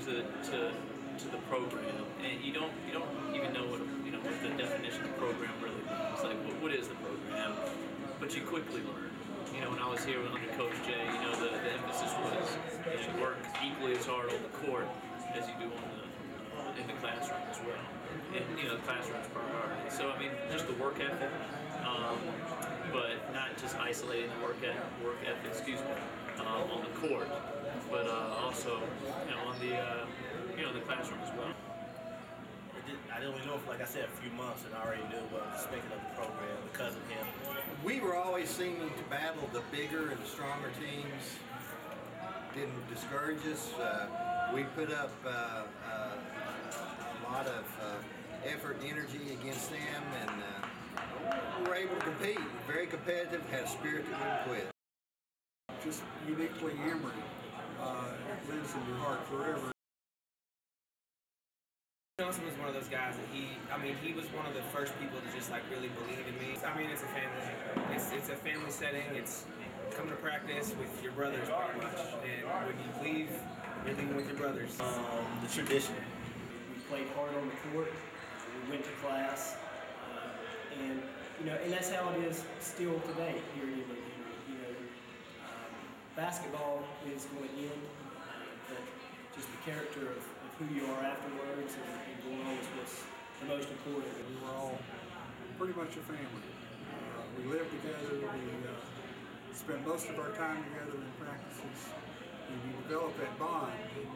to the program, and you don't even know what what the definition of program really means. Like, what is the program? But you quickly learn. When I was here under Coach Jay, the emphasis was you work equally as hard on the court as you do in the classroom as well. And the classroom's priority. So I mean, just the work ethic, but not just isolating the work ethic. On the court, but also on the classroom as well. I didn't really know for, like I said, a few months, and I already knew what I was expecting of the program because of him. We were always seeming to battle the bigger and stronger teams. Didn't discourage us. We put up a lot of effort and energy against them, and we were able to compete. Very competitive, had a spirit that wouldn't quit. Just uniquely Emory. It lives in your heart forever. Johnson was one of those guys that he was one of the first people to just really believe in me. I mean, it's a family. It's a family setting. It's coming to practice with your brothers pretty much. And when you leave, you're leaving with your brothers. The tradition. We played hard on the court. We went to class, and that's how it is still today here at Emory. Basketball is going to end, but just the character of who you are afterwards and going on is what's the most important. We were all pretty much a family. We lived together, we spent most of our time together in practices, and we developed that bond, and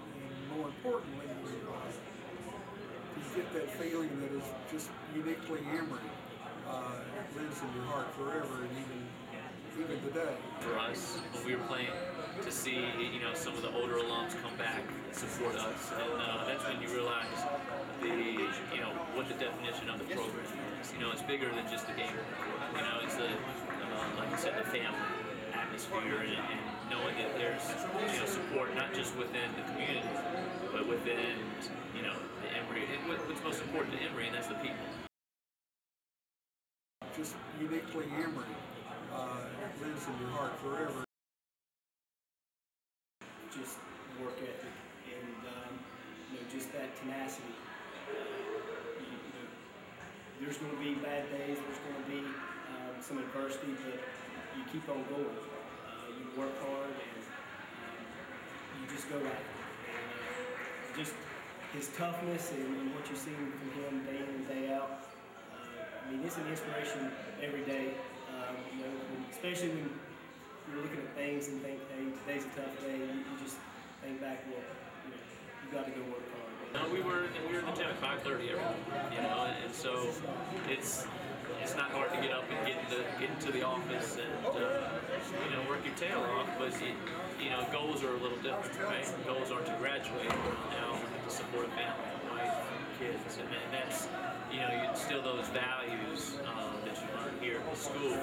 more importantly, you get that feeling that is just uniquely Emory. It lives in your heart forever, and even today. For us, when we were playing, to see some of the older alums come back and support us, and that's when you realize what the definition of the program is. It's bigger than just the game. It's like you said, the family atmosphere, and knowing that there's support not just within the community, but within the Emory. What's most important to Emory, and that's the people. Just uniquely Emory. It lives in your heart forever. Just work ethic and just that tenacity. There's going to be bad days. There's going to be some adversity, but you keep on going. You work hard and you just go after it. And just his toughness and what you see from him day in and day out. It's an inspiration every day. Especially when you're looking at things and think, hey, today's a tough day. You just think back, well, you got to go work hard. We were in the gym at 5:30 every day, and so it's not hard to get up and get into the office and work your tail off. But goals are a little different, right? Goals aren't to graduate, now to support a family, wife, kids, and that's you instill those values that you learn here in school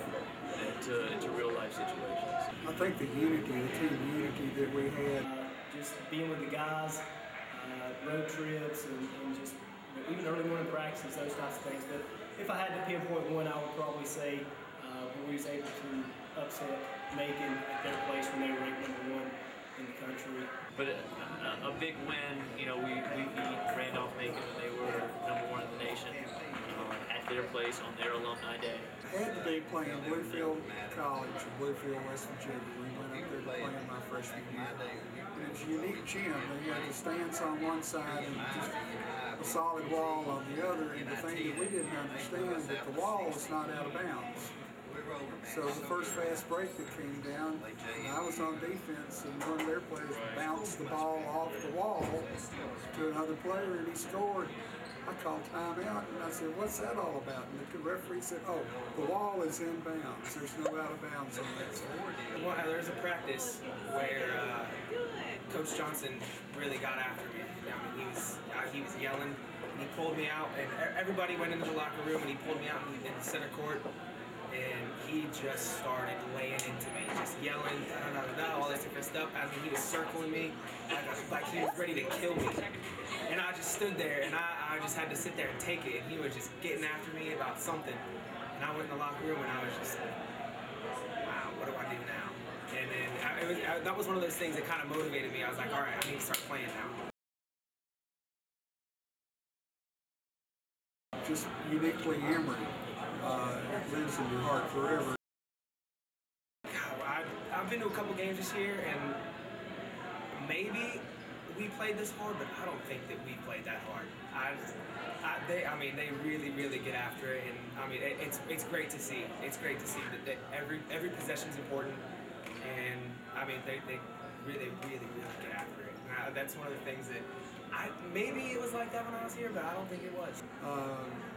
into real life situations. I think the team unity that we had. Just being with the guys, road trips, and just even early morning practices, those types of things. But if I had to pinpoint one, I would probably say when we was able to upset Macon at their place when they were ranked #1 in the country. But a big win, we beat Randolph Macon when they were #1 in the nation at their place on their alumni day. I had the day playing Bluefield College in Bluefield, West Virginia. We went up there to play in my freshman year. And it's a unique gym. You have the stands on one side and just a solid wall on the other. And the thing that we didn't understand is that the wall is not out of bounds. So the first fast break that came down, I was on defense, and one of their players bounced the ball off the wall to another player, and he scored. I called timeout, and I said, "What's that all about?" And the referee said, "Oh, the wall is in bounds. There's no out of bounds on that side." Well, there's a practice where Coach Johnson really got after me. He was yelling, and he pulled me out, and everybody went into the locker room, and he pulled me out in the center court. And he just started laying into me, just yelling, all this different stuff. He was circling me like he was ready to kill me. And I just stood there, and I just had to sit there and take it. And he was just getting after me about something. And I went in the locker room, and I was just like, wow, what do I do now? And then that was one of those things that kind of motivated me. I was like, all right, I need to start playing now. just uniquely Emory. It lives in your heart forever. I've been to a couple games this year, and maybe we played this hard, but I don't think that we played that hard. They really get after it, and I mean, it's great to see. It's great to see that every possession's important, and I mean, they really get after it. That's one of the things that maybe it was like that when I was here, but I don't think it was.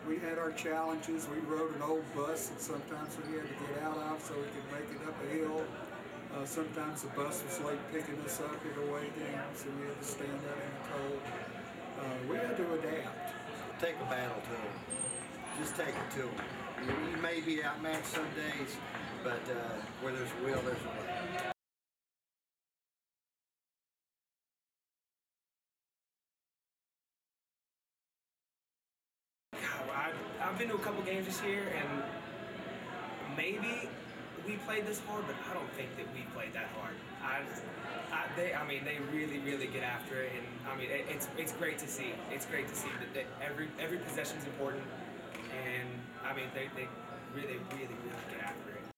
We had our challenges. We rode an old bus that sometimes we had to get out of so we could make it up a hill. Sometimes the bus was late picking us up at away games, so we had to stand out in the cold. We had to adapt. Take a battle to them. Just take it to them. You may be outmatched some days, but where there's a will, there's a way. I've been to a couple games this year, and maybe we played this hard, but I don't think that we played that hard. They really get after it, and I mean, it's great to see. It's great to see that every possession's important, and I mean, they really get after it.